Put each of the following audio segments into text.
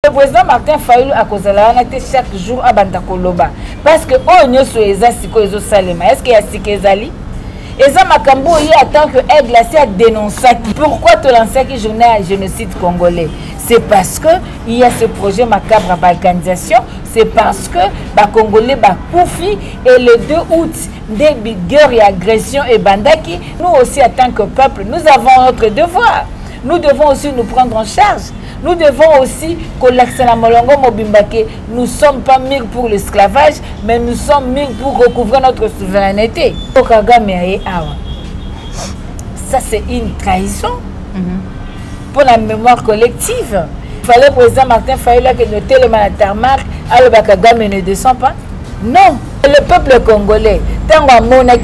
Le président Martin Fayulu a causé chaque jour à Bandakoloba. Parce que on y a sur les asiko et salema. Est-ce qu'il y a sikezali? Et ça Makambo y attend que aigle a dénoncé. Pourquoi tu lances qui journée à génocide congolais? C'est parce que il y a ce projet macabre à balkanisation. C'est parce que les Congolais Koufi et le 2 août des guerres et agressions et bandaki, nous aussi en tant que peuple, nous avons notre devoir. Nous devons aussi nous prendre en charge. Nous devons aussi que la Molongo Mobimbake, nous ne sommes pas mis pour l'esclavage, mais nous sommes mis pour recouvrir notre souveraineté. Ça, c'est une trahison pour la mémoire collective. Il fallait que le président Martin Fayulu que noter le tarmac, alors Kagame ne descend pas. Non, le peuple congolais, tant qu'on a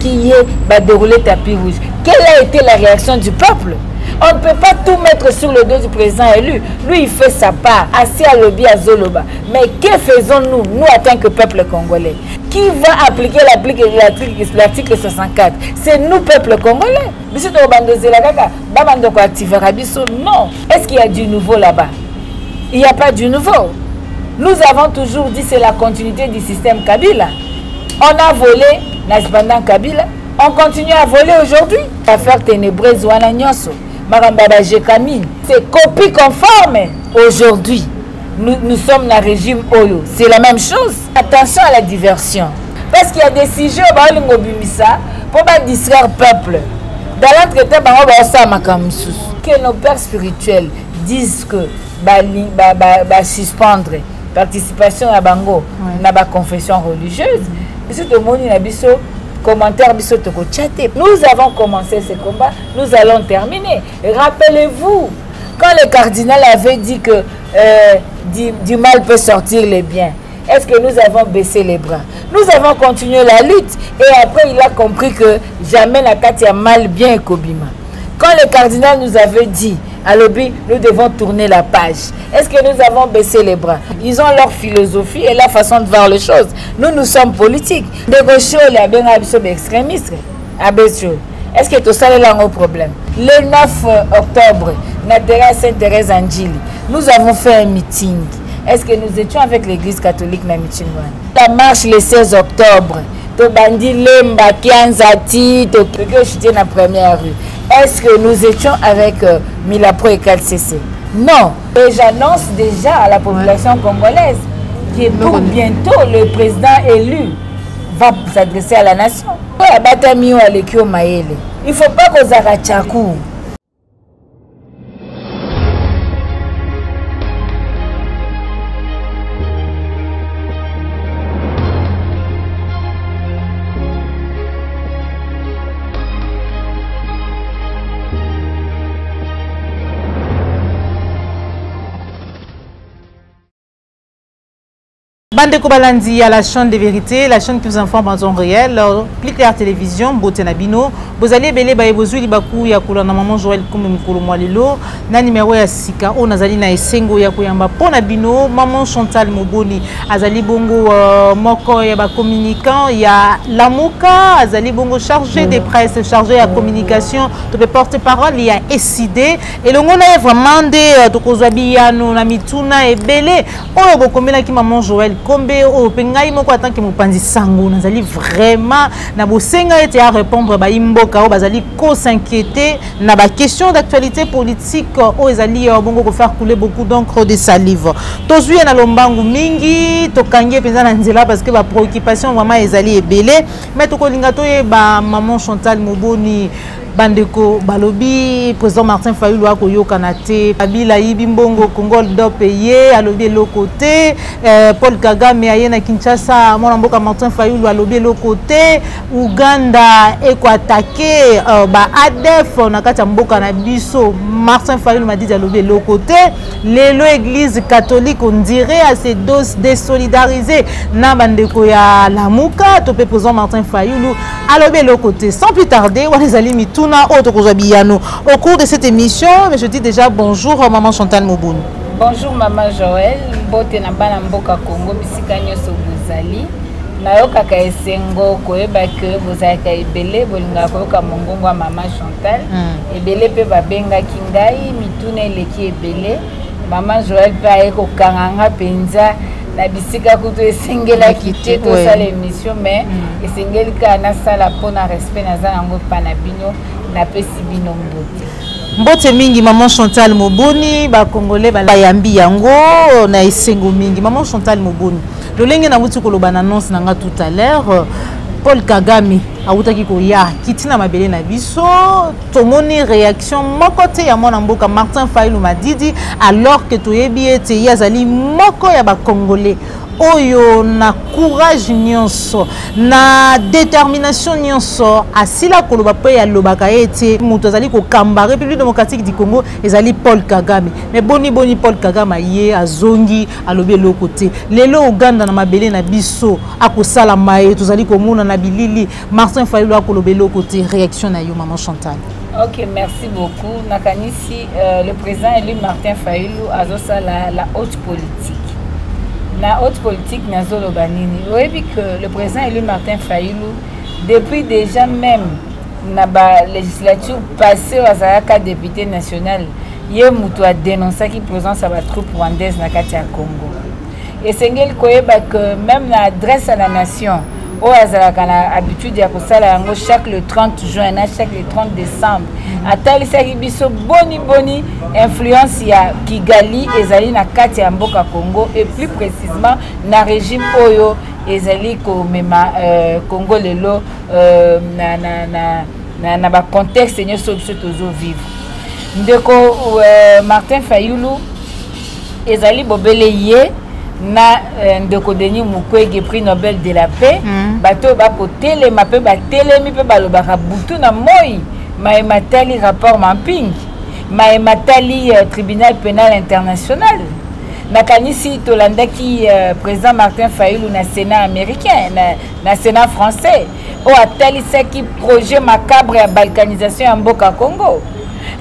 déroulé tapis rouge, quelle a été la réaction du peuple? On ne peut pas tout mettre sur le dos du président élu. Lui, il fait sa part. Assis à lobby à Zoloba. Mais que faisons-nous, nous, en tant que peuple congolais? Qui va appliquer l'article 64? C'est nous, peuple congolais. Non. Est-ce qu'il y a du nouveau là-bas? Il n'y a pas du nouveau. Nous avons toujours dit que c'est la continuité du système Kabila. On a volé, pendant Kabila. On continue à voler aujourd'hui. L'affaire ténébreuse Wana Nyonso. C'est copie conforme. Aujourd'hui, nous sommes dans le régime Oyo. C'est la même chose. Attention à la diversion. Parce qu'il y a des sujets pour distraire le peuple. Dans l'entretien, que nos pères spirituels disent que suspendre participation à Bango, na ba confession religieuse. Commentaire nous avons commencé ce combat, nous allons terminer. Rappelez-vous, quand le cardinal avait dit que du mal peut sortir les biens, est-ce que nous avons baissé les bras? Nous avons continué la lutte et après il a compris que jamais la carte a mal bien et Kobima. Quand le cardinal nous avait dit à l'objet, nous devons tourner la page. Est-ce que nous avons baissé les bras? Ils ont leur philosophie et leur façon de voir les choses. Nous, nous sommes politiques. Des gauchos, les extrémistes. Est-ce que tout ça est là un problème? Le 9 octobre, Natera Sainte-Thérèse Anjili, nous avons fait un meeting. Est-ce que nous étions avec l'église catholique na meeting? La marche le 16 octobre. Tobandi Lemba, Kianzati, Tokyo, na première rue. Est-ce que nous étions avec Milapro et KCC? Non. Et j'annonce déjà à la population congolaise que pour bientôt le président élu va s'adresser à la nation. Il ne faut pas qu'on s'arrête à coup. Bande Kobalandi à la chaîne de vérité, la chaîne qui vous informe en temps réel. Cliquez à la télévision, Botenabino. Vous allez belé ba ebozu libaku ya kula na maman Joël comme mukulu mwalilo. Na numéro ya sika o nazali na esengo ya kuyamba pona bino maman Chantal Moboni azali bongo moko ya ba communicant ya Lamuka azali bongo chargé de presse, chargé à communication, to pe porte-parole ya SID et le ngona vraiment de to kozabiyano na mituna ebele oyo bokomela ki maman Joël Kombe o pengai moko tant que mopanzi sango nazali vraiment na bosenga ete à répondre ba imboka o bazali ko s'inquiéter na ba question d'actualité politique o ezali bongo ko faire couler beaucoup d'encre de salive tozui na lombangu mingi to kangie penza na nzela parce que ba préoccupation vraiment ezali ebele mais to kolinga to e ba maman Chantal Moboni Bandeko balobi président Martin Fayulu a koyoka na te Kabila yibimbongo Congo do payer alobi le côté Paul Kagame aye na Kinshasa mwana mboka Martin Fayulu alobi le côté Uganda eko attaquer ba ADF na kati ya mboka na biso Martin Fayulu m'a dit alobi le côté l'église catholique on dirait à ces doses désolidariser na bandeko ya Lamuka to président Martin Fayulu alobi le côté sans plus tarder on les alimi au cours de cette émission, je dis déjà bonjour maman Chantal Moboni. Bonjour maman Joël, bote na bana mboka Congo bisika nyoso bozali. Nayoka ka esengo koyeba ke bozali ka ebele bolinga koyoka mongongo maman Chantal. Ebele pe babenga kingai mituna eleki ebele. Maman Joël paye ko kanganga penza na bisika kuto esengela kité to ça l'émission mais esengeli kana sala pona respect na za yango pana bino na pesi bino mbote. Mbote mingi maman Chantal Moboni ba congolais ba yambi yango na esengo mingi maman Chantal Moboni. Lolenge na mutu koloba na annonce nanga tout à l'heure Paul Kagame autaki ko ya kitina mabele na biso tomoni réaction moko te ya mwana mboka Martin Fayulu Madidi alors que toyebi ete yazali moko ya ba congolais oyo na courage nyonso na détermination nyonso asila koloba pe ya lobaka ete mutu azali ko kamba République démocratique du Congo ezali Paul Kagame mais boni Paul Kagame ye azongi alobi loko te lelo Uganda na mabele na biso akosala maye tozali komona na bilili Martin Fayulu akolobi loko te réaction na yo maman Chantal. Ok, merci beaucoup. Nakanisi le président élu Martin Fayulu azosa la haute politique. La haute politique Nazolo Banini. Vous voyez que le président élu Martin Fayulu, depuis déjà même la législature passée au Azaraka député national, il a dénoncé qu'il présence à la troupe rwandaise dans le Congo. Et c'est que même l'adresse à la nation, au Azaraka a l'habitude de chaque le 30 juin, chaque le 30 décembre. À tel biso boni influence ya Kigali ezali na kati ya mboka Congo et plus précisément na régime oyo ezali ko mema Congo lelo na ba contexte nyoso biso tozo vivre. Ndeko Martin Fayulu ezali bobele ye na ndeko Denis Mukwege prix Nobel de la paix bato ba ko telema pe ba telemi pe balobaka butu na moi Maïmatali rapport Mamping, Maïmatali tribunal pénal international. Nakanisi Tolanda qui président Martin Fayulu na Sénat américain, na Sénat français. O atalisa qui projet macabre ya balkanisation ya mboka Congo.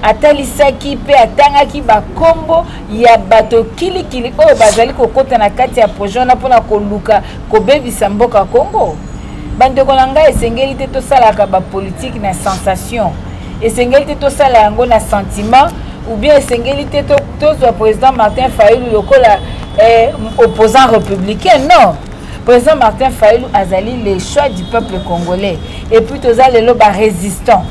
Atalisa qui pe atanga ki ba kombo ya bato kili o bazali kokota na kati ya projet na pona koluka kobebisa mboka Congo. Bande kolanga esengeli te to salaka ba politique na sensation esengeli te to sala yango na sentiment ou bien esengeli te to président Martin Fayulu lokola opposant républicain non président Martin Fayulu azali le choix du peuple congolais et puis toza lelo ba résistant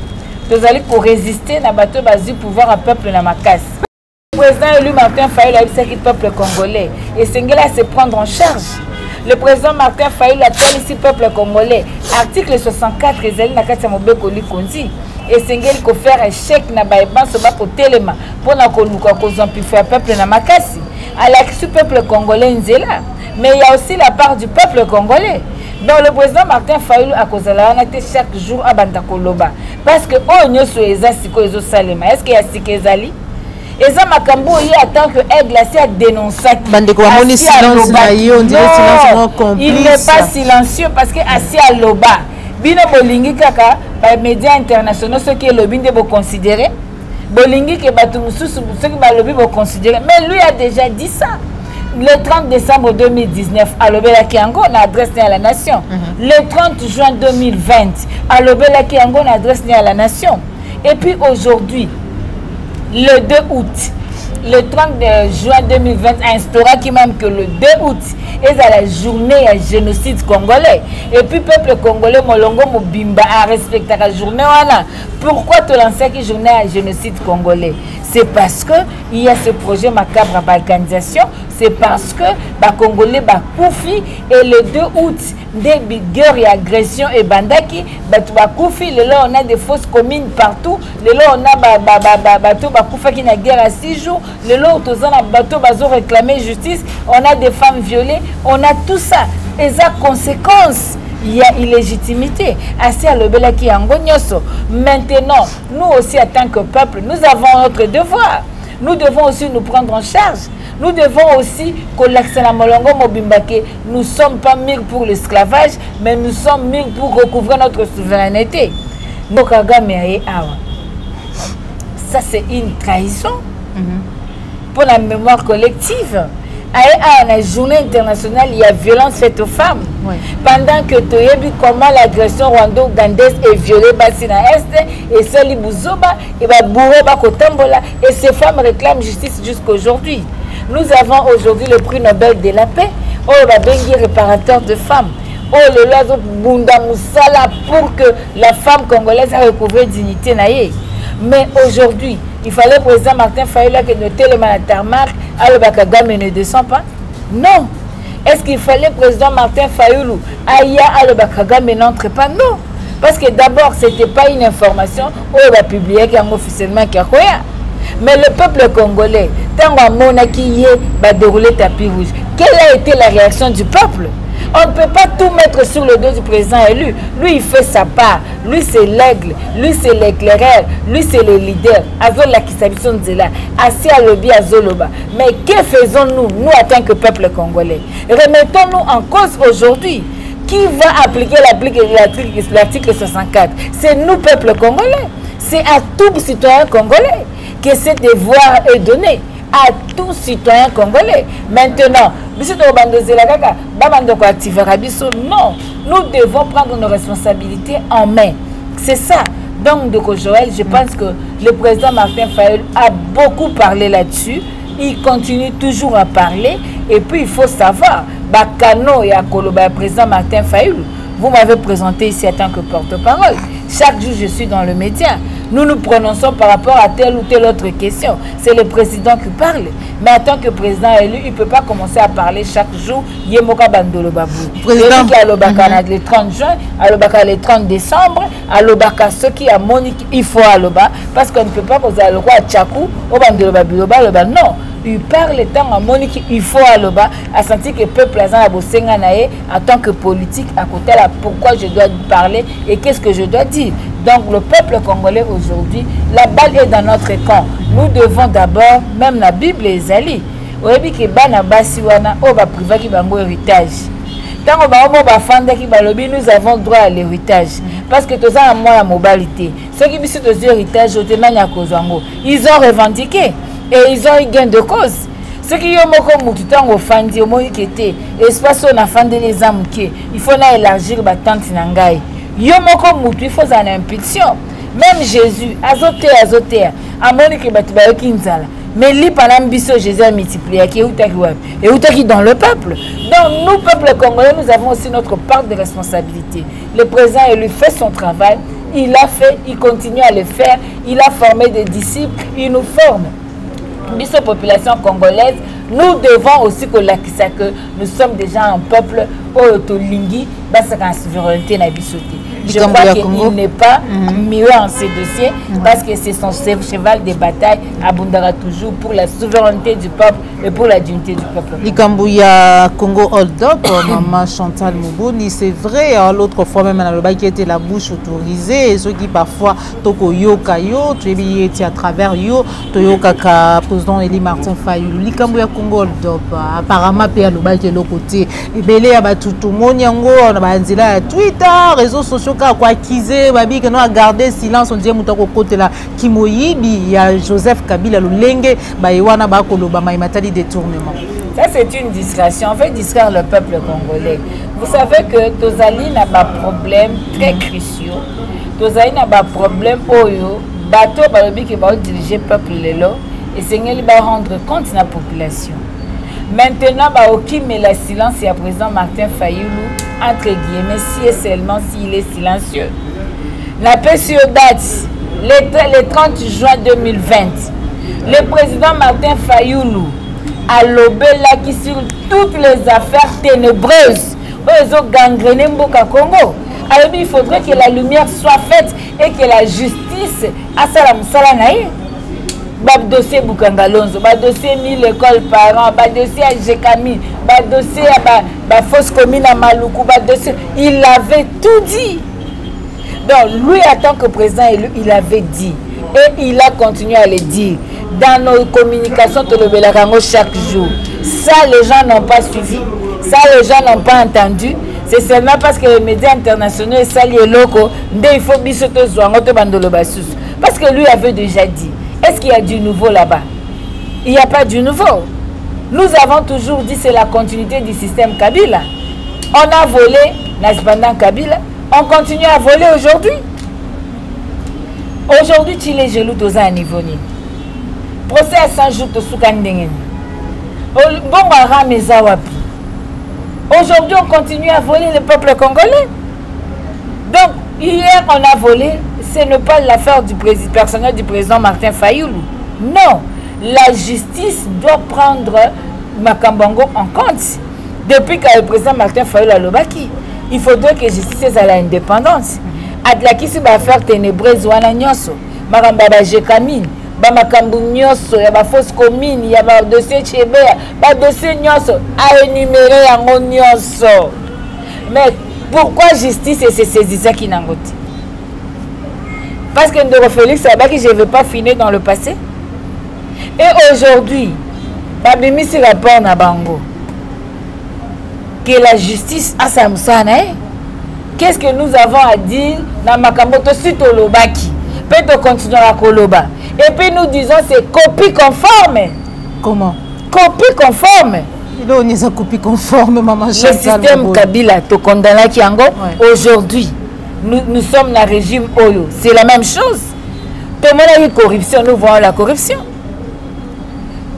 tozali ko résister na bato bazi pouvoir à peuple na makasi président élu Martin Fayulu a dit peuple congolais esengeli à se prendre en charge. Le président Martin Fayulu a tel ici peuple congolais. Article 64 ezali na kati ya mobeko likonzi. Et sengeli ko faire échec na baeban so ba ko telema pona ko luka ko zamplifier peuple na makasi. À l'action peuple congolais nzela. Mais il y a aussi la part du peuple congolais. Donc le président Martin Fayulu a kozala na te chaque jour abanda koloba parce que o nyoso eza siko ezo salema. Est-ce qu'il y a sikezali? Eza makambo yi attend que aigle a dénoncé. Bande ko amoni silence na yo on dirait silence complice. Il n'est pas silencieux parce que asi à loba. Bino bolingi kaka ba médias internationaux ceux qui lobby de bo considérer. Bolingi ke batu mususu ceux qui ba lobby bo considérer. Mais lui a déjà dit ça. Le 30 décembre 2019 à Lobela Kiango on adresse à la nation. Le 30 juin 2020 à Lobela Kiango on adresse à la nation. Et puis aujourd'hui le 2 août, le 30 juin 2020 a instauré qui même que le 2 août est à la journée à génocide congolais. Et puis peuple congolais molongo mobimba a respecté la journée voilà. Pourquoi tu lances qui journée à génocide congolais? C'est parce que il y a ce projet macabre à balkanisation, c'est parce que les Congolais ba koufi et le 2 août des guerres et agressions et bandaki ba koufi le là on a des fausses communes partout, le là on a bateau ba koufa qui na guerre à 6 jours, le là on a bateau bazo réclamer justice, on a des femmes violées, on a tout ça et ça conséquence. Il y a illégitimité. Assez à l'obéla qui est en gognoso. Maintenant, nous aussi, en tant que peuple, nous avons notre devoir. Nous devons aussi nous prendre en charge. Nous devons aussi collaxer la molongo mobimbake. Nous ne sommes pas mis pour l'esclavage, mais nous sommes mis pour recouvrir notre souveraineté. Ça, c'est une trahison pour la mémoire collective. À la journée internationale, il y a violence faite aux femmes. Oui. Pendant que tu as vu comment l'agression rwando-ougandaise est violée Bassina Est et Sali Bouzoba et Bouré Bakotambola et ces femmes réclament justice jusqu'à aujourd'hui. Nous avons aujourd'hui le prix Nobel de la paix. Oh, Babengi, réparateur de femmes. Oh, le lazo Bunda Moussala pour que la femme congolaise a recouvré dignité naïe. Mais aujourd'hui, il fallait le président Martin Fayulu que noter le tarmac à le Bakagame ne descend pas. Non. Est-ce qu'il fallait le président Martin Fayulu Aya à le Bakagame n'entre pas? Non. Parce que d'abord, ce n'était pas une information où on va publier qui a officiellement qui a quoi. Mais le peuple congolais, tant qu'on a qui va dérouler tapis rouge, quelle a été la réaction du peuple? On ne peut pas tout mettre sur le dos du président élu. Lui, il fait sa part. Lui, c'est l'aigle. Lui, c'est l'éclaireur. Lui, c'est le leader. Azola qui s'habitue de là. Assis à lobby à Zoloba. Mais que faisons-nous, nous, en tant que peuple congolais? Remettons-nous en cause aujourd'hui. Qui va appliquer l'article 64? C'est nous, peuple congolais. C'est à tout citoyen congolais que ce devoir est donné. À tout citoyen congolais. Maintenant, non, nous devons prendre nos responsabilités en main. C'est ça. Donc, de Joël, je pense que le président Martin Fayulu a beaucoup parlé là-dessus. Il continue toujours à parler. Et puis, il faut savoir, Bakano et Akoloba, président Martin Fayulu, vous m'avez présenté ici en tant que porte-parole. Chaque jour, je suis dans le média. Nous nous prononçons par rapport à telle ou telle autre question. C'est le président qui parle. Mais en tant que président élu, il ne peut pas commencer à parler chaque jour. Yemoka Bandolo Babou. Président qui a l'Obaka le 30 juin, à l'Obaka le 30 décembre, à l'Obaka ceux qui a Monique, il faut à l'Oba. Parce qu'on ne peut pas poser le roi à Tchakou, au Bandolo Babou, non. Il parle le temps à Monique, il faut à l'Oba, à sentir que le peuple a bosenga naé en tant que politique à côté là. Pourquoi je dois parler et qu'est-ce que je dois dire? Donc le peuple congolais aujourd'hui, la balle est dans notre camp. Nous devons d'abord, même la Bible est allée. Au début que bana basiwana o ba privé qui bango héritage. Tant que ba fanda qui balobi, nous avons droit à l'héritage parce que tous en moi la mobilité. Ceux qui biso de héritage au ténanya kozango, ils ont revendiqué et ils ont eu gain de cause. Ceux qui ont moko mutu tango fandi au moi qui était espace on a fandi les âmes qui il faut na élargir ba tante nangai. Yomoko mutu, il faut en impulsion. Même Jésus, azote, amoni ki batu ba yokinzala. Mais lui, pendant biso, Jésus a multiplié. Et où est dans le peuple? Donc, nous, peuple congolais, nous avons aussi notre part de responsabilité. Le président, il lui fait son travail. Il l'a fait, il continue à le faire. Il a formé des disciples, il nous forme. Biso, population congolaise, nous devons aussi que nous sommes déjà un peuple autolingi, parce que la souveraineté n'a pas sauté. Je crois qu'il n'est pas mieux en ces dossiers parce que c'est son cheval de bataille abondera toujours pour la souveraineté du peuple et pour la dignité du peuple. Likambouya Congo Hold Up, maman Chantal Moubouni, c'est vrai, l'autre fois même dans le bail qui était la bouche autorisée, et ceux qui parfois toko yoka yo, tu es à travers yo, toyoka ka président Eli Martin Fayulu. Likambouya Congo Hold Up, apparemment puis le bail qui est l'autre côté, et belé aba tout monde yango, on a banzila Twitter, réseaux sociaux quoi kize babi que nous a gardé silence on dit mutako côté là Kimoyibi il y a Joseph Kabila Lulenge baïwana ba koloba matali détournement. Ça c'est une distraction, on fait distraire le peuple congolais. Vous savez que Tozali n'a pas problème très cruciaux. Tozali n'a pas problème oyo bateau balobi qui va diriger peuple lelo et Seigneur va rendre compte de la population. Maintenant, mais la silence et à présent Martin Fayulu, entre guillemets, si et seulement s'il est silencieux. La paix sur date, le 30 juin 2020, le président Martin Fayulu a lobé là qui sur toutes les affaires ténébreuses, ils ont gangréné Mboka Congo. Alors il faudrait que la lumière soit faite et que la justice a salam salanaï. Bab dossier Boukangalonzo, bab dossier 1000 écoles parents, bab dossier à Jekami, bab dossier à fausse commune à Maluku, bab dossier. Il avait tout dit. Donc lui, en tant que président élu, il avait dit. Et il a continué à le dire. Dans nos communications, tout le Belarango chaque jour. Ça, les gens n'ont pas suivi. Ça, les gens n'ont pas entendu. C'est seulement parce que les médias internationaux et ça, les locaux, il faut bisoto zouangoto bandolo basus. Parce que lui avait déjà dit. Est-ce qu'il y a du nouveau là-bas? Il n'y a pas du nouveau. Nous avons toujours dit que c'est la continuité du système Kabila. On a volé, pendant Kabila, on continue à voler aujourd'hui. Aujourd'hui, tu les gelous aux à niveau. Procès à 100 jours de Soukandingen. Aujourd'hui, on continue à voler le peuple congolais. Donc, hier, on a volé. Ce n'est pas l'affaire du personnel du président Martin Fayoulou. Non. La justice doit prendre Makambongo en compte. Depuis que le président Martin Fayoulou a l'obaki, il faudrait que la justice ait l'indépendance. Adlakisi va faire ténébreuse ou anagnoso. Maramba ba jekamine. Ba makambu nyoso. Ya ba fausse commune. Ya ba dossier chebea. Ba dossier nyoso. A énumérer yango nyoso. Mais pourquoi justice et se saisissait qui n'en goûte? Parce que Ndoro Félix Abaki, je ne veux pas finir dans le passé. Et aujourd'hui, Babimi se rapport na bango. Que la justice a sa moussana. Qu'est-ce que nous avons à dire dans Makamboto suite au Lobaki? Peut-être continuer à Koloba. Et puis nous disons c'est copie conforme. Comment? Copie conforme. Là, on est en copie conforme, maman. Le système Kabila, to condamné Kiango, aujourd'hui, nous sommes dans le régime Oyo. C'est la même chose. Tout le monde a eu corruption, nous voyons la corruption.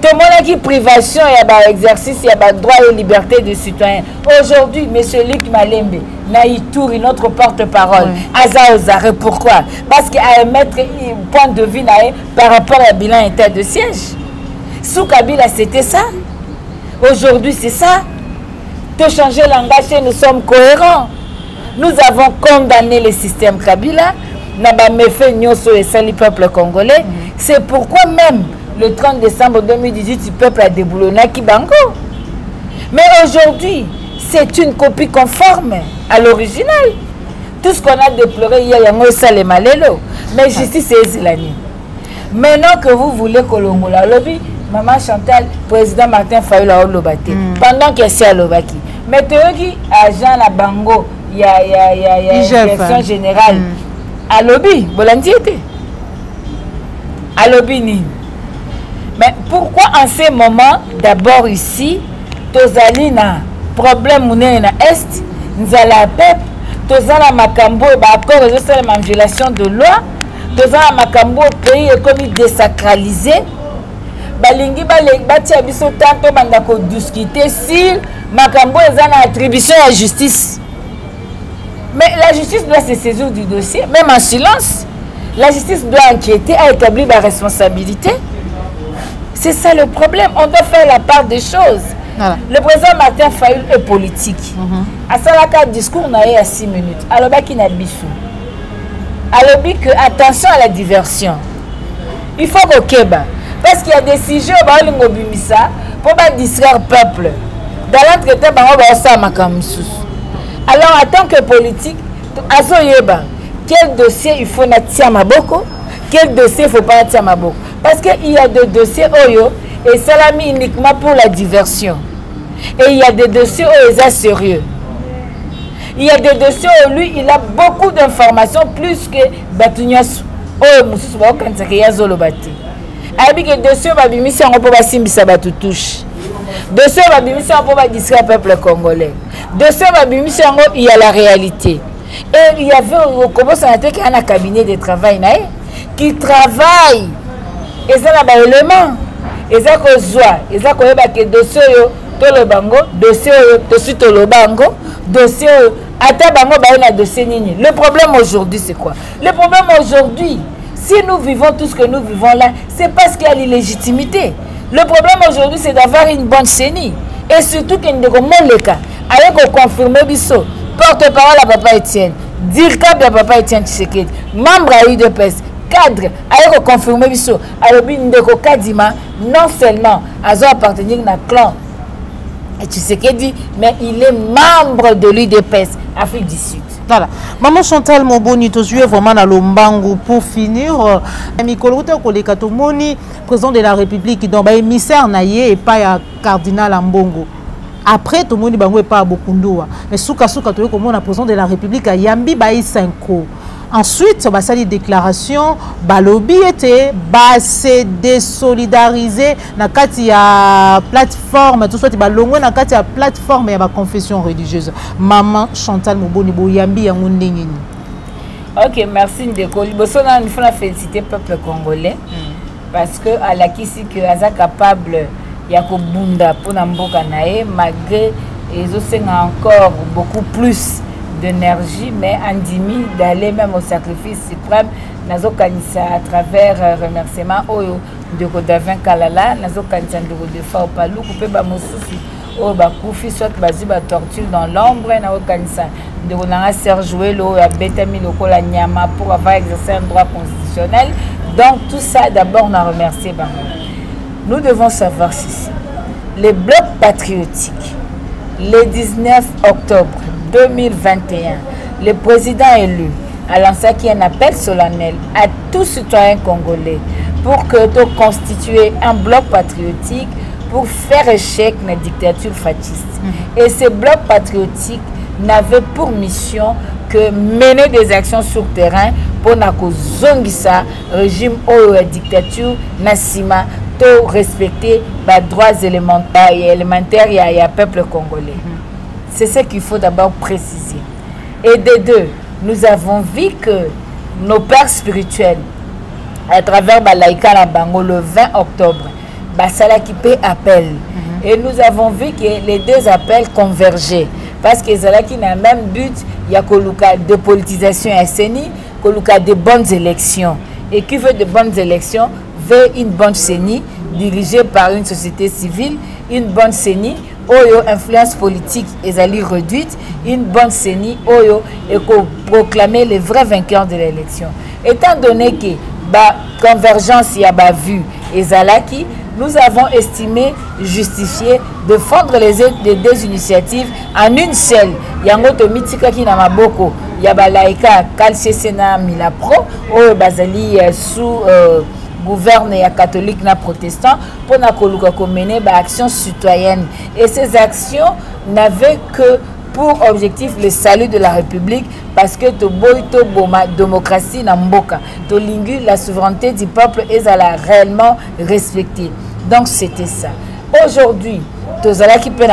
Tout le monde a eu privation, il y a exercice, il y a droit et liberté des citoyens. Aujourd'hui, M. Luc Malembe, Naïtouri, notre porte-parole, Aza Ozare, pourquoi? Parce qu'il a mettre un point de vue par rapport au bilan interne de siège. Sous Kabila, c'était ça. Aujourd'hui, c'est ça. De changer le langage, nous sommes cohérents. Nous avons condamné le système Kabila. Nous avons fait Nyoso et le peuple congolais. C'est pourquoi même le 30 décembre 2018, le peuple a déboulonné Kibango. Mais aujourd'hui, c'est une copie conforme à l'original. Tout ce qu'on a déploré hier, il y a ça les malélo. Mais justice, c'est l'année. Maintenant que vous voulez que l'Ongola lobby, Maman Chantal, président Martin Fayoulou a lobati. Pendant qu'il y a Lobaki. Mais tu as agent la Bango, il y a une direction générale. À lobby, Bolandiété. À lobby, ni. Mais pourquoi en ce moment, d'abord ici, Tozali na problème mouné na Est, nous allons à PEP, Tozala Makambo, accord de la violation de loi, Tozala Makambo, pays est comme désacralisé. Balingi batia biso tanto bandako discuter sur Makambo ezana attribution à la justice. Mais la justice doit se saisir du dossier, même en silence. La justice doit enquêter, à établir la responsabilité. C'est ça le problème. On doit faire la part des choses. Voilà. Le président Martin Fayoulou est politique. À ça, la discours, on a eu à 6 minutes. Alors, il n'a bichou. Alors, attention à la diversion. Il faut qu'au Québec. Parce qu'il y a des sujets pour distraire le peuple. Dans l'entretien, alors, en tant que politique, quel dossier il faut natia maboko, quel dossier il ne faut pas natia maboko. Parce qu'il y a des dossiers Oyo et salami uniquement pour la diversion. Et il y a des dossiers où ils sont sérieux. Il y a des dossiers où lui, il a beaucoup d'informations plus que Batunias. Oh, Moussou, quand ça y a Zolobati. Avec des dossiers, on va pas simbisa batutouche. Dossiers, on va distraire le peuple congolais. Dossiers, il y a la réalité. Et il y avait un cabinet de travail qui travaille. Et ça, il y a des éléments. Et ça, il y a des dossiers, dossier, dossier, le problème aujourd'hui, c'est quoi? Le problème aujourd'hui, si nous vivons tout ce que nous vivons là, c'est parce qu'il y a l'illégitimité. Le problème aujourd'hui, c'est d'avoir une bonne CENI. Et surtout qu'il y a des cas. Avec confirmer Bisso, porte-parole à Papa Etienne, DIRCAP à Papa Etienne Tshisekedi, membre à UDPS, cadre, avec confirmer Bisso, avec Ndeko Kadima, non seulement à appartenir à un clan, et Tshisekedi, mais il est membre de l'UDPS, Afrique du Sud. Voilà. Maman Chantal Moboni, tu es vraiment dans l'Ombango. Pour finir, Mikolote Kolekatomoni, président de la République, donc émissaire Naye et pas à cardinal Ambongo. Après, tout le monde n'est pas à Bokundoa. Mais Souka Souka, tu es comme on a président de la République à Yambi Baï 5 ans. Ensuite, bah, ça dit déclaration, bah, lobby était, bah, c'est désolidarisé, na kati ya plateforme, tout ça, bah, longo na kati ya plateforme ya ba confession religieuse. Maman Chantal Moboni, bo yambi yango ndengeni. Ok, merci Ndeko. Libosona, il faut féliciter le peuple congolais parce que à la kisi que Aza capable ya ko bunda pona mboka nae malgré encore beaucoup plus d'énergie, mais andimi d'aller même au sacrifice suprême. Nazo kanisa à travers remerciement oyo de Godavin Kalala, nazo kanisa de Fao Palou, coupé ba mosusu o ba kufi soit bazi ba torture dans l'ombre, nazo kanisa de Ronanga Serge Jouelo a betami lokola nyama pour avoir exercé un droit constitutionnel. Donc tout ça d'abord on a remercié bango. Nous devons savoir ceci. Les blocs patriotiques, le 19 octobre 2021, le président élu a lancé un appel solennel à tous citoyens congolais pour que de constituer un bloc patriotique pour faire échec à la dictature fasciste. Et ce bloc patriotique n'avait pour mission que mener des actions sur le terrain pour que le régime ou la dictature Nassima to respecter les droits élémentaires et le peuple congolais. C'est ce qu'il faut d'abord préciser. Et de deux, nous avons vu que nos pères spirituels, à travers Balaïka la Bango le 20 octobre, Basala qui paie appel. Et nous avons vu que les deux appels convergeaient. Parce que Zalaki n'a même but, il y a de politisation à Seni, de bonnes élections. Et qui veut de bonnes élections veut une bonne CENI dirigée par une société civile, une bonne CENI oyo influence politique ezali réduite, une bonne CENI oyo et proclamer les vrais vainqueurs de l'élection. Étant donné que la convergence y a vu ezalaki, nous avons estimé justifié de fondre les deux initiatives en une seule. Yango to mitika ki na maboko ya balaika kalse sena milapro oyo bazali sous gouverne et catholique na protestant pour na koluka mener ba action citoyenne, et ces actions n'avaient que pour objectif le salut de la République, parce que to boy to boma démocratie na mboka to lingu la souveraineté du peuple est réellement respectée. Donc c'était ça. Aujourd'hui Tozala qui peut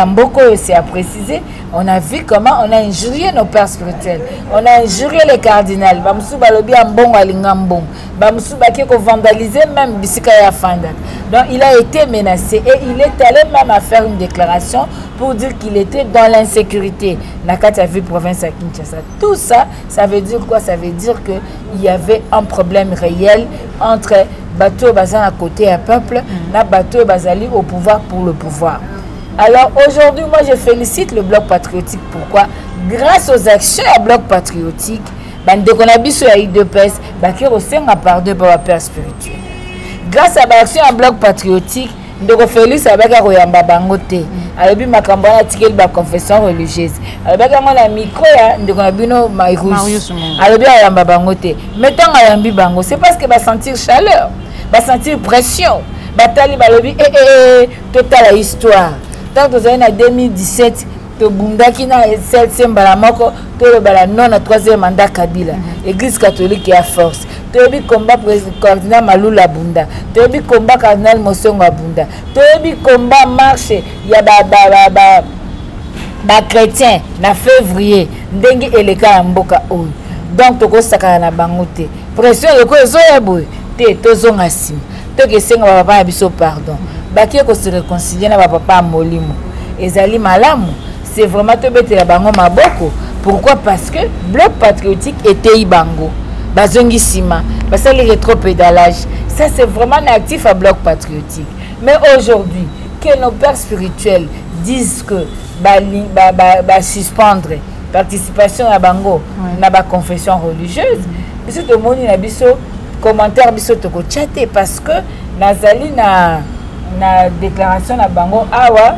c'est à préciser, on a vu comment on a injurié nos pères spirituels, on a injurié les cardinals, bamsou balobi ambon alingambon, bamsou baki ko vandaliser même bisika ya fanda. Donc il a été menacé et il est allé même à faire une déclaration pour dire qu'il était dans l'insécurité. Nakata vu province à Kinshasa. Tout ça, ça veut dire quoi? Ça veut dire que il y avait un problème réel entre bateau bazan à côté un peuple, na bateau bazali au pouvoir pour le pouvoir. Alors aujourd'hui, moi je félicite le bloc patriotique. Pourquoi? Grâce aux actions à bloc patriotique, Bandekonabiso a eu de pèse, Bakir aussi a pardonné par la père spirituel. Grâce à l'action à bloc patriotique, Ndoko Félix a baka koyamba bangote. Alobi makambo na tikeli ba confession religieuse. Alobaka mona micro ya Ndoko Nabino Maïrus. Alobi ayamba bangote. Mettons ayambi bango, c'est parce que ba sentir chaleur, ba sentir pression. Batali balobi total la histoire. Tant que en 2017, to bundaki na septembre moko to bala non na 3e mandat Kabila. Église catholique et à force. Tobi combat cardinal Malula Bunda. Tobi combat cardinal Mosongo Bunda. Tobi combat marche ya ba chrétien na février ndenge eleka mboka oyo. Donc toko sakana na bangote. Pression yoko ezoya boy. Te tozonga sim. Toke senga papa na biso pardon. Baki ko se réconcilier na papa molimo. Ezali malamu. C'est vraiment te bete la bango maboko. Pourquoi? Parce que bloc patriotique était ibango. Bazongi sima. Parce que les rétropédalages. Ça c'est vraiment un actif à bloc patriotique. Mais aujourd'hui, que nos pères spirituels disent que suspendre participation à bango na ba confession religieuse, biso to moni na biso commentaire biso to ko chatter parce que nazali na déclaration na bango awa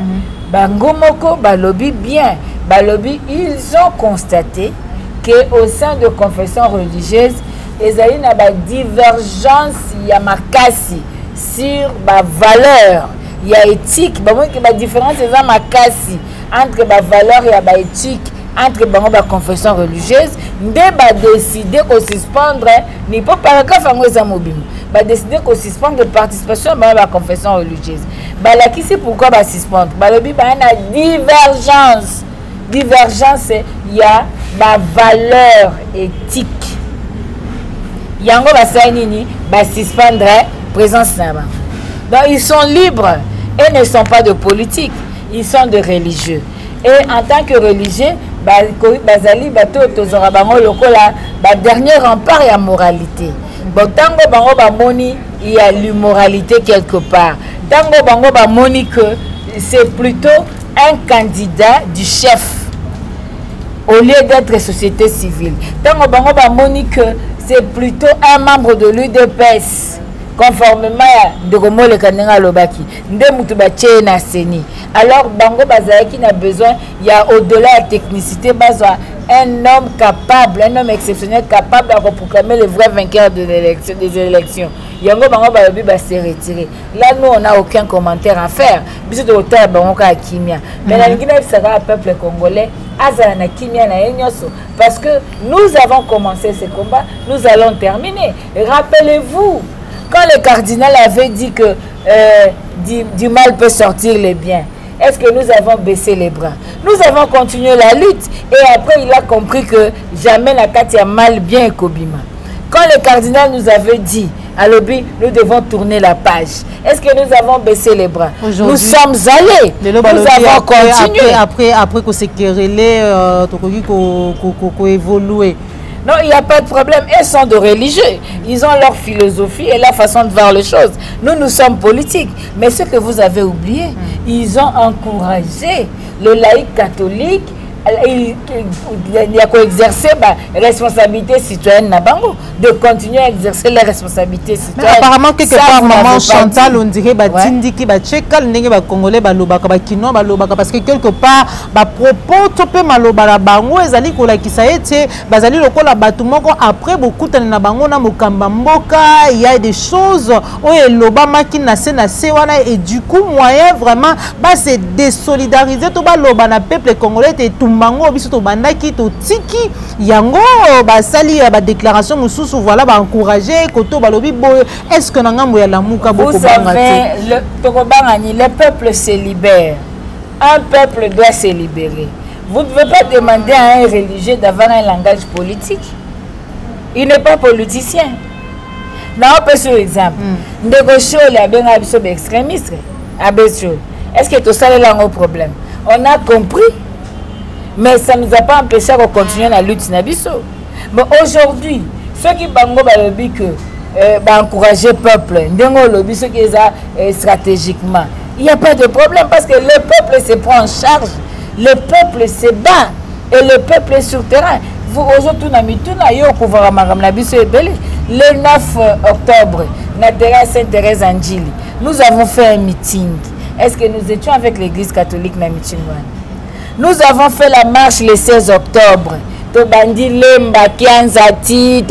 bango moko balobi bien balobi ils ont constaté que au sein de confession religieuse ezali na ba divergence ya makasi sur ba valeur ya éthique ba mo ke ba différence eza makasi entre ba valeur ya ba éthique entre bango ba confession religieuse nde ba décider ko suspendre ni pas paragraphe ngo za mobimo ba décider ko suspendre participation ba confession religieuse ba la qui c'est pourquoi ba suspendre ba lobi ba na divergence ya ba valeur éthique yango ba sa nini ba suspendre présence na ba. Donc ils sont libres et ne sont pas de politique, ils sont de religieux. Et en tant que religieux, bazali bato tozora bango lokola ba dernier rempart ya moralité. Bon tango bango ba moni il y a l'immoralité quelque part. Tango bango ba moni que c'est plutôt un candidat du chef au lieu d'être société civile. Tango bango ba moni que c'est plutôt un membre de l'UDPS conformément à Ndogomole Kanenga Lobaki. Ndemutu ba na seni. Alors bango bazaki n'a besoin, il y a au-delà de la technicité, besoin un homme capable, un homme exceptionnel capable de proclamer le vrai vainqueur des élections. Yango bango balobi ba se retirer. Là nous on n'a aucun commentaire à faire. Biso de hauteur bango ka kimia. Mais la ngina sera peuple congolais azala na kimia na enyoso parce que nous avons commencé ce combat, nous allons terminer. Rappelez-vous quand le cardinal avait dit que du mal peut sortir le bien. Est-ce que nous avons baissé les bras? Nous avons continué la lutte et après il a compris que jamais la carte a mal bien et Kobima. Quand le cardinal nous avait dit à l'objet, nous devons tourner la page. Est-ce que nous avons baissé les bras? Nous sommes allés. Nous avons continué. Après qu'on s'est querellé, qu'on évolué. Non, il n'y a pas de problème. Ils sont de religieux. Ils ont leur philosophie et leur façon de voir les choses. Nous sommes politiques. Mais ce que vous avez oublié, ils ont encouragé le laïc catholique. Il y a qu'à exercer la responsabilité citoyenne Nabango, de continuer à exercer la responsabilité citoyenne. Mais apparemment, quelque part, maman Chantal, on dirait Tindiki, Tchekal, Nenge, Congolais, Balobaka, Kino, Balobaka, parce que quelque part, propos, Topé, Malobara, Bango, Ezali, Kola, Kisaete, Bazali, Lokola, Batumoko, après beaucoup de Nabango, Namokamba, Mboka, il y a des choses, où Lobama, qui n'a Sewana, et du coup, moyen vraiment, c'est désolidariser tout le peuple congolais et tout. Bango biso bandaki to tiki yango basali ba déclaration mususu voilà ba encourager koto balobi boy est-ce que nangambo ya lamuka boko bangati le peuple se libère. Un peuple doit se libérer. Vous ne devez pas demander à un religieux d'avoir un langage politique. Il n'est pas politicien. Non, pas sur exemple. Négocier les benga biso extrémistes. Est-ce que tout ça est là un problème? On a compris. Mais ça ne nous a pas empêché de continuer la lutte Nabiso. Mais aujourd'hui, ceux qui bango balobi que encourager le peuple, ndengo lobi ceux qui stratégiquement, il n'y a pas de problème parce que le peuple se prend en charge, le peuple se bat et le peuple est sur le terrain. Vous aujourd'hui le 9 octobre, Natera Sainte-Thérèse Angili, nous avons fait un meeting. Est-ce que nous étions avec l'église catholique na meeting? Nous avons fait la marche le 16 octobre. Tobandi Lemba, Kianzati,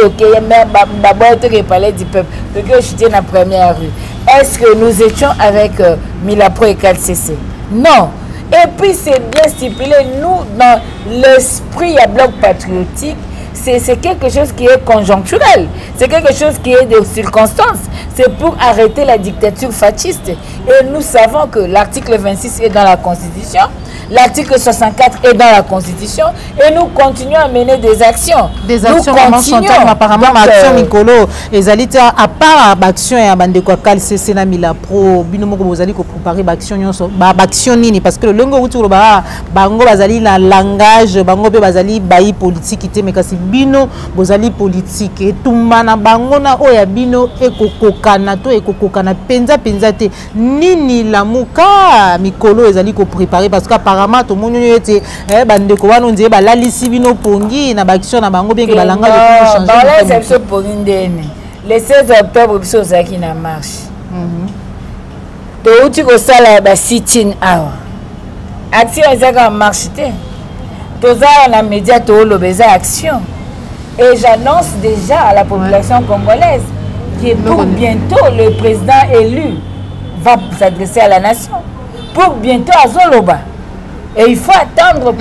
Palais du Peuple. J'étais dans la première rue. Est-ce que nous étions avec Milapro et KCC? Non. Et puis c'est bien stipulé, nous, dans l'esprit à bloc patriotique, c'est quelque chose qui est conjoncturel. C'est quelque chose qui est de circonstances. C'est pour arrêter la dictature fasciste. Et nous savons que l'article 26 est dans la Constitution. L'article 64 est dans la Constitution et nous continuons à mener des actions. Des actions, apparemment, action Mikolo, à part l'action et à Bandeko KCC na Milapro, binomoko bozali ko préparer l'action nyonso, action nini parce que le longo autour bango bazali na langage, bango pe bazali bayi politique ité mais kasi bino bozali politique et tumana bango na oya bino ekokokana to ekokokana penza te nini lamuka Mikolo ezali ko préparer parce que apparemment tout le monde était bandeko wana on dit balalisi bino pongi na baction na bango bien que balanga de changer le 16 octobre biso zaki na marche to uti ko sala ba sit-in hour action ezaka marche te toza na média to lobeza action et j'annonce déjà à la population congolaise que pour bientôt le président élu va s'adresser à la nation pour bientôt à Zoloba. Et il faut attendre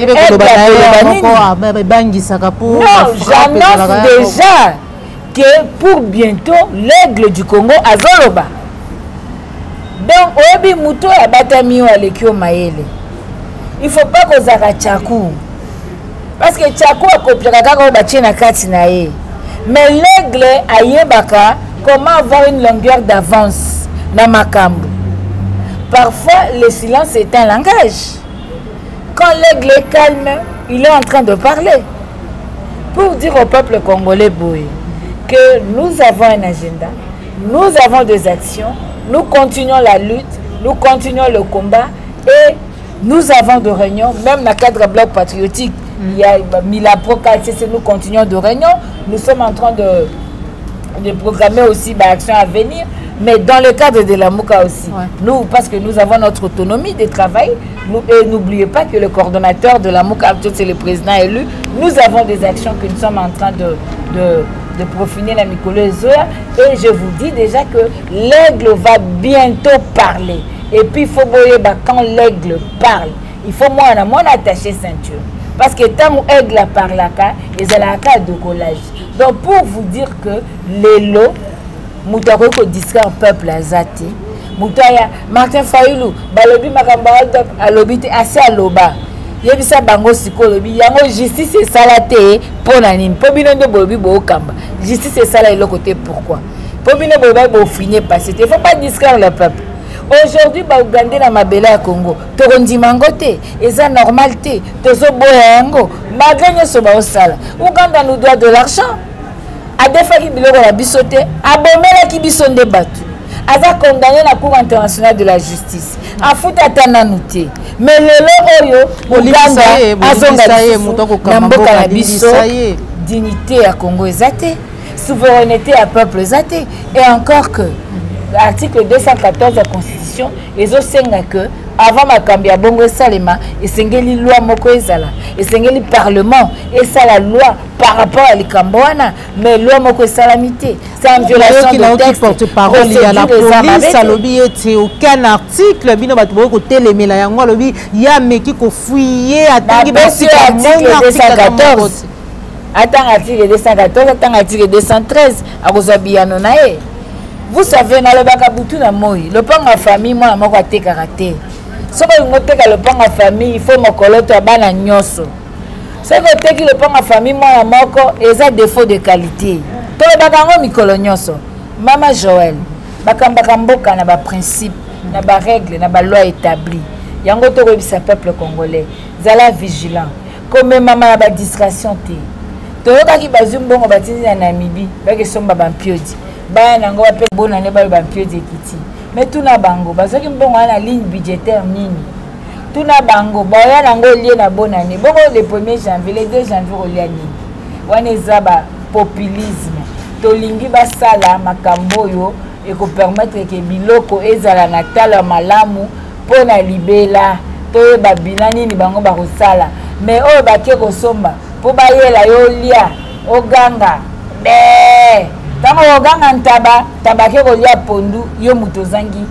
pour non, j'annonce déjà que pour bientôt l'aigle du Congo à Zoloba. Donc, Obi Mouto a batami ou Alekio Maele. Il ne faut pas qu'on s'arrête Tchakou. Parce que Tchakou a copié la Katinae. Mais l'aigle a yebaka comment avoir une longueur d'avance dans Makambu. Parfois, le silence est un langage. Quand l'aigle est calme, il est en train de parler. Pour dire au peuple congolais Boé que nous avons un agenda, nous avons des actions, nous continuons la lutte, nous continuons le combat et nous avons des réunions, même dans le cadre bloc patriotique, il y a Milapro, nous continuons de réunions, nous sommes en train de programmer aussi l'actions à venir, mais dans le cadre de la MOUCA aussi, nous, parce que nous avons notre autonomie de travail, et n'oubliez pas que le coordonnateur de la MOUCA, c'est le président élu, nous avons des actions que nous sommes en train de profiner la Mikolo Zoya, et je vous dis déjà que l'aigle va bientôt parler. Et puis il faut quand l'aigle parle, il faut moi attacher ceinture. Parce que tant que l'aigle parle, il y a un cas de collage. Donc pour vous dire que les lots, Moutako ko discret peuple azati, Moutaya, Martin Fayoulou, Balobi Makamba, Alobite, assez à l'oba. Yebisa bango sikolobi, yango justice et salate, ponanim, pobino de bobi bo kamba. Justice et salate le côté pourquoi? Pobino boba bo finir passer. Il faut pas distraire le peuple. Aujourd'hui, ba Uganda na mabela ya Congo, tokondi mangote, eza normalité, tozo boyango, malgré nyoso ba osala. Uganda nous doit de l'argent. A defaki biloko la bisote, abomela ki bisonde batu. Aza condamné la Cour internationale de la justice. A futa tana nouté. Mais lelo oyo, Uganda azonga namboka la biso, dignité à Congo ezate, souveraineté à peuple ezate, et encore que l'article 214 de la Constitution, ils ont que avant ma cambia bongo salema, et sengeli loi moko ezala, et sengeli parlement, et ça la loi par rapport à l'Ikamboana, mais loi moko salamité, c'est en violation de texte. Porte-parole, il y a la police, à lobby, et aucun article, bino batubo côté les mélanges, lobby, il y a meki ko fouiller, attends, attends article 214, attends article 213, à Rosabiano nae. Vous savez, dans le Bakabutu na moi, le pan en famille, moi, je suis caractère. Si vous avez le pan en famille, il faut me coller à bana nyoso. Si vous avez le pan en famille, moi, il y a des défauts de qualité. Tout le bakango mikolo nyoso. Maman Joël, bakamboka na ba principe, na ba règle, na ba loi établie. Yango to rebisa peuple congolais. Zala vigilant. Comme maman na ba distraction té. Toyoka ki bazumbongo batindi na Namibie, ba ke somba ba mpiodi. Ba nango ba pe bona ne ba mpiodi ekiti. Mais tout na bango, parce que mbongo na ligne budgétaire nini. Tout na bango, ba ya nango lié na bonne année. Bongo le 1er janvier, le 2 janvier olia nini. Wana zaba populisme. Tolingi basala makambo yo et ko permettre que biloko ezala na tala malamu pona libela to ba binani ni bango ba kosala. Mais o ba ke ko somba po ba yela yo lia oganga be tango oganga ntaba tabake ko lia pondu yo mutozangi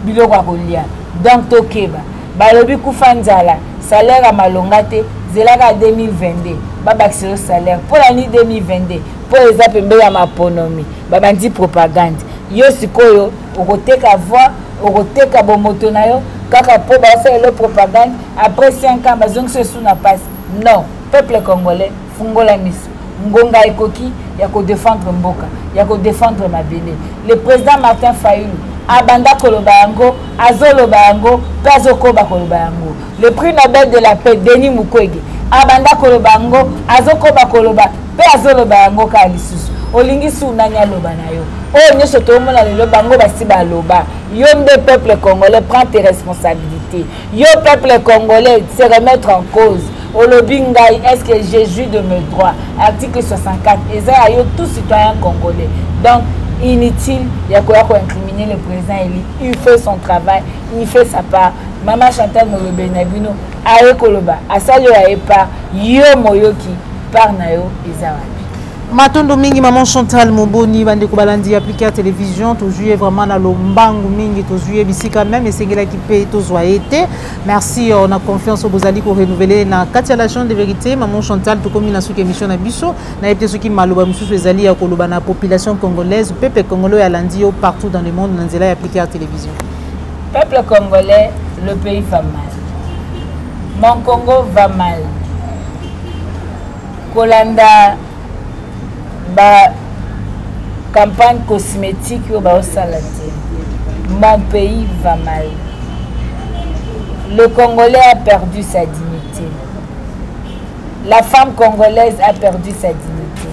biloko akolia. Donc tokeba balobi kufanzala salaire a malongate zelaka 2022 babakisi le salaire pour l'année 2022 pour les apembe ya maponomi babandi propagande yo sikoyo okoteka voix okoteka bomoto na yo kaka po ba faire le propagande après 5 ans bazongise sous na passe. Non, peuple congolais fungola miso ngonga ekoki ya ko défendre mboka ya ko défendre mabele. Le président Martin Fayoulou abanda koloba yango azoloba yango pazokoba koloba yango. Le prix Nobel de la paix Denis Mukwege abanda koloba yango azokoba koloba pe azoloba yango ka lisusu olingi su nanya loba na yo o nyoso to mona le bango basi ba loba yo mbe peuple congolais prend tes responsabilités. Yo peuple congolais se remettre en cause. Olobingai, est-ce que j'ai joui de mes droits? Article 64. Et ça, yo tout citoyen congolais. Donc, inutile, il y a quoi incriminer le président Eli. Il fait son travail, il fait sa part. Maman Chantal Molobe Nabino, aye koloba, asalio aye par, yo moyoki, par nayo, ezawali. Matondo mingi maman Chantal Moboni bande ko balandi appliquer à télévision to jouer vraiment na lombangu mingi to jouer bisika même et sengela ki pe to été. Merci, on a confiance au bozali ko renouveler na katia la chaîne de vérité maman Chantal to komi na suki émission na biso na ete suki maloba mususu ezali ya koloba na population congolaise peuple congolais alandi partout dans le monde nanzela appliquer à télévision. Peuple congolais, le pays va mal. Mon Congo va mal. Kolanda ba campagne cosmétique au salade. Mon pays va mal. le Congolais a perdu sa dignité. La femme congolaise a perdu sa dignité.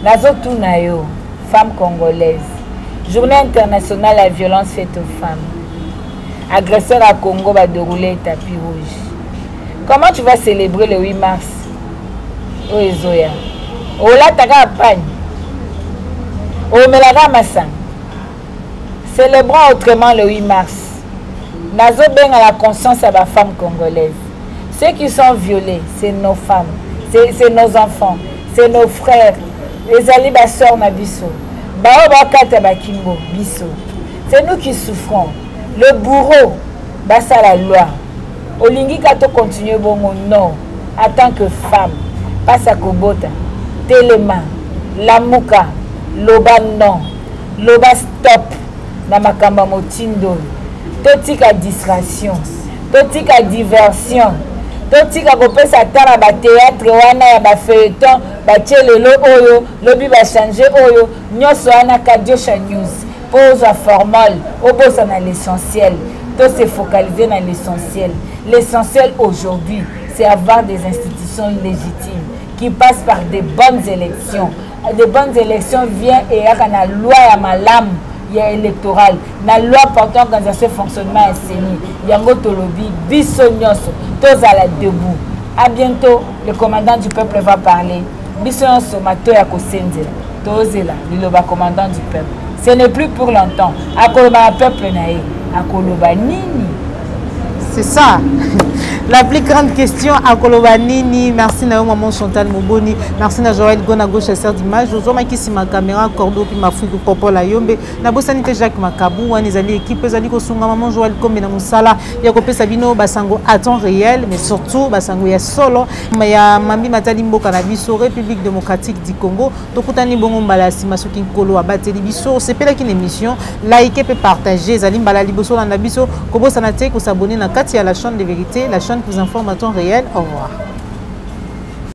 Nazotu Nayo, femme congolaise. Journée internationale à la violence faite aux femmes. Agresseur à Congo va dérouler tapis rouge. Comment tu vas célébrer le 8 mars? Oezoya. Ola taka pagne. Omelaga Massan. Célébrons autrement le 8 mars. Nazo benga la conscience à la femme congolaise. Ceux qui sont violés, c'est nos femmes, c'est nos enfants, c'est nos frères, les alibas sœurs Nabiso. Bao bakata bakingo biso. C'est nous qui souffrons. Le bourreau, basa la loi. Olingi kato continue bongo non. En tant que femme, passe à Kobota, Téléma, Lamuka, Loba non, Loba stop, Namakamba motindo. Totika distraction, totika diversion, totika kopesa tala ba théâtre wana ya ba feuilleton, ba tchelelo oyo, lobi ba changer oyo, nyoso wana Kadiosha News, pose à formol, opose à l'essentiel, tout se focaliser dans l'essentiel. L'essentiel aujourd'hui, c'est avoir des institutions légitimes qui passent par des bonnes élections. Des bonnes élections viennent et il y a une loi à malam. Électorale, la loi portant organisation fonctionnement SNI, Yango Tolobi, Bisso Nyoso, tous à la debout. À bientôt, le commandant du peuple va parler. Bisso Nyoso, Matoya Kosenzela, Tozela, le commandant du peuple. Ce n'est plus pour longtemps. Akoloba peuple naïe, Akoloba Nini. C'est ça. La plus grande question à Kolobanini. Merci à maman Chantal Moboni. Merci à Joël Gona gauche chasseur d'image. Je vois qui ma caméra cordeau puis ma fouille pour la yombe. Na bosanité Jacques Makabou. On est allé équipe les allés kosunga maman Joël comme na musala. Ya kopé Sabino basango à temps réel, mais surtout basango ya solo. Mais ya Mambi Matali Mboka na biso République démocratique du Congo. Tokutani bongo mbala simasuki nkolo abateli biso. C'est pas une émission. Likez et partagez. Zalim bala liboso na biso. Kobo sanate ko s'abonner na kati ya la chaîne de vérité, la chaîne qui vous informe à temps réel. Au revoir.